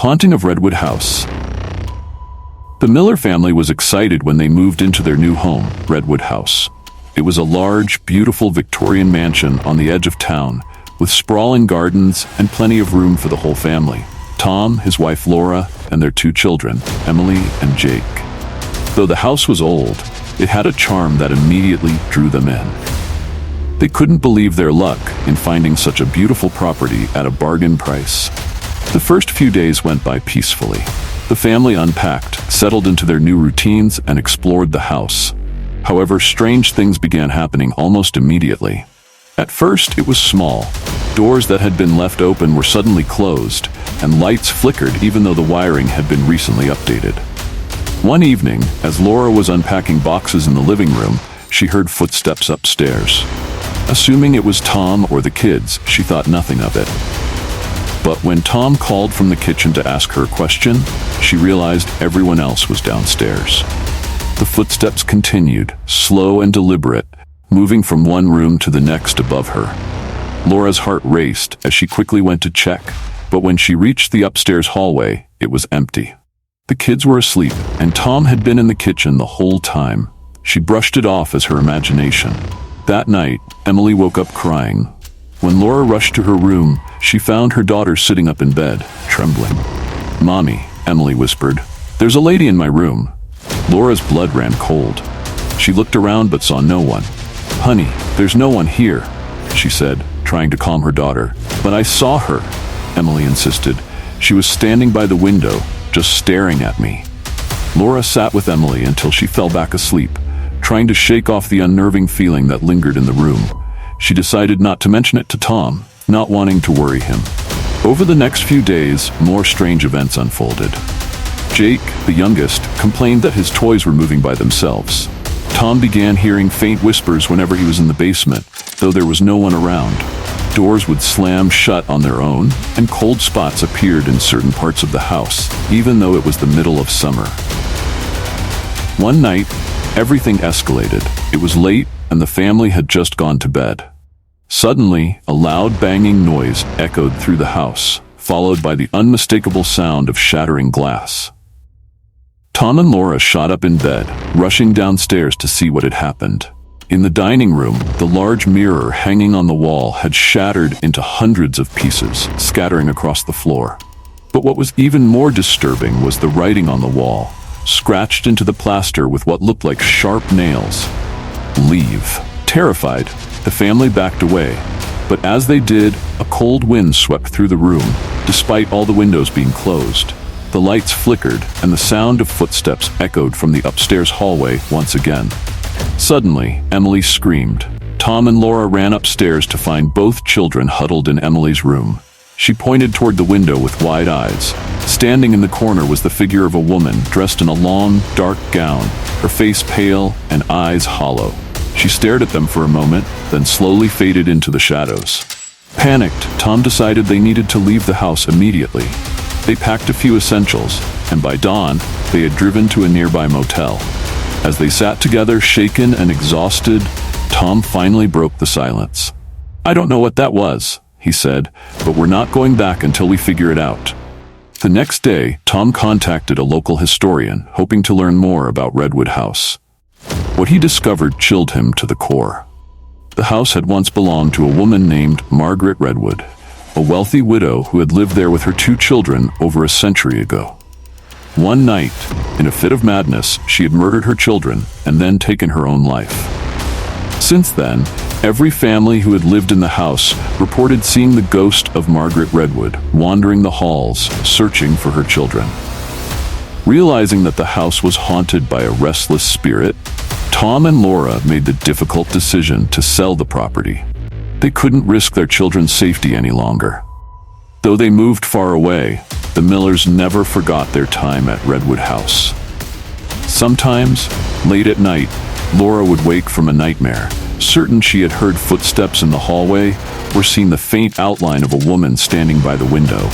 Haunting of Redwood House. The Miller family was excited when they moved into their new home, Redwood House. It was a large, beautiful Victorian mansion on the edge of town, with sprawling gardens and plenty of room for the whole family. Tom, his wife Laura, and their two children, Emily and Jake. Though the house was old, it had a charm that immediately drew them in. They couldn't believe their luck in finding such a beautiful property at a bargain price. The first few days went by peacefully. The family unpacked, settled into their new routines, and explored the house. However, strange things began happening almost immediately. At first, it was small. Doors that had been left open were suddenly closed, and lights flickered even though the wiring had been recently updated. One evening, as Laura was unpacking boxes in the living room, she heard footsteps upstairs. Assuming it was Tom or the kids, she thought nothing of it. But when Tom called from the kitchen to ask her a question, she realized everyone else was downstairs. The footsteps continued, slow and deliberate, moving from one room to the next above her. Laura's heart raced as she quickly went to check, but when she reached the upstairs hallway, it was empty. The kids were asleep, and Tom had been in the kitchen the whole time. She brushed it off as her imagination. That night, Emily woke up crying. When Laura rushed to her room, she found her daughter sitting up in bed, trembling. "Mommy," Emily whispered, "there's a lady in my room." Laura's blood ran cold. She looked around but saw no one. "Honey, there's no one here," she said, trying to calm her daughter. "But I saw her," Emily insisted. "She was standing by the window, just staring at me." Laura sat with Emily until she fell back asleep, trying to shake off the unnerving feeling that lingered in the room. She decided not to mention it to Tom, not wanting to worry him. Over the next few days, more strange events unfolded. Jake, the youngest, complained that his toys were moving by themselves. Tom began hearing faint whispers whenever he was in the basement, though there was no one around. Doors would slam shut on their own, and cold spots appeared in certain parts of the house, even though it was the middle of summer. One night, everything escalated. It was late, and the family had just gone to bed. Suddenly, a loud banging noise echoed through the house, followed by the unmistakable sound of shattering glass. Tom and Laura shot up in bed, rushing downstairs to see what had happened. In the dining room, the large mirror hanging on the wall had shattered into hundreds of pieces, scattering across the floor. But what was even more disturbing was the writing on the wall, scratched into the plaster with what looked like sharp nails. "Leave." Terrified, the family backed away, but as they did, a cold wind swept through the room, despite all the windows being closed. The lights flickered, and the sound of footsteps echoed from the upstairs hallway once again. Suddenly, Emily screamed. Tom and Laura ran upstairs to find both children huddled in Emily's room. She pointed toward the window with wide eyes. Standing in the corner was the figure of a woman dressed in a long, dark gown, her face pale and eyes hollow. She stared at them for a moment, then slowly faded into the shadows. Panicked, Tom decided they needed to leave the house immediately. They packed a few essentials, and by dawn, they had driven to a nearby motel. As they sat together, shaken and exhausted, Tom finally broke the silence. "I don't know what that was," he said, "but we're not going back until we figure it out." The next day, Tom contacted a local historian, hoping to learn more about Redwood House. What he discovered chilled him to the core. The house had once belonged to a woman named Margaret Redwood, a wealthy widow who had lived there with her two children over a century ago. One night, in a fit of madness, she had murdered her children and then taken her own life. Since then, every family who had lived in the house reported seeing the ghost of Margaret Redwood wandering the halls, searching for her children. Realizing that the house was haunted by a restless spirit, Tom and Laura made the difficult decision to sell the property. They couldn't risk their children's safety any longer. Though they moved far away, the Millers never forgot their time at Redwood House. Sometimes, late at night, Laura would wake from a nightmare, certain she had heard footsteps in the hallway or seen the faint outline of a woman standing by the window.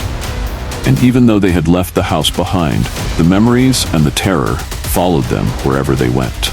And even though they had left the house behind, the memories and the terror followed them wherever they went.